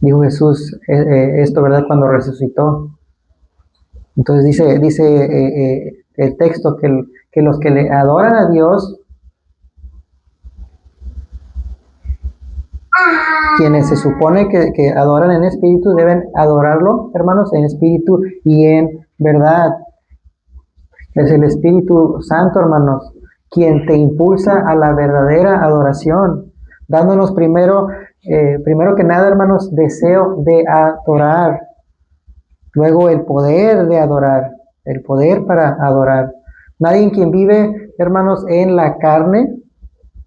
Dijo Jesús esto, ¿verdad? Cuando resucitó. Entonces dice el texto que los que le adoran a Dios, quienes se supone que adoran en espíritu, deben adorarlo, hermanos, en espíritu y en verdad. Es el Espíritu Santo, hermanos, quien te impulsa a la verdadera adoración, dándonos primero que nada, hermanos, deseo de adorar, luego el poder de adorar, el poder para adorar. Nadie quien vive, hermanos, en la carne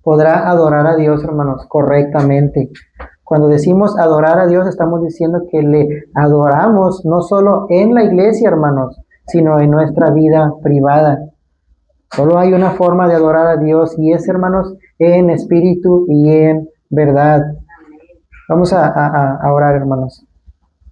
podrá adorar a Dios, hermanos, correctamente. Cuando decimos adorar a Dios, estamos diciendo que le adoramos no solo en la iglesia, hermanos, sino en nuestra vida privada. Solo hay una forma de adorar a Dios y es, hermanos, en espíritu y en verdad. Vamos a orar, hermanos.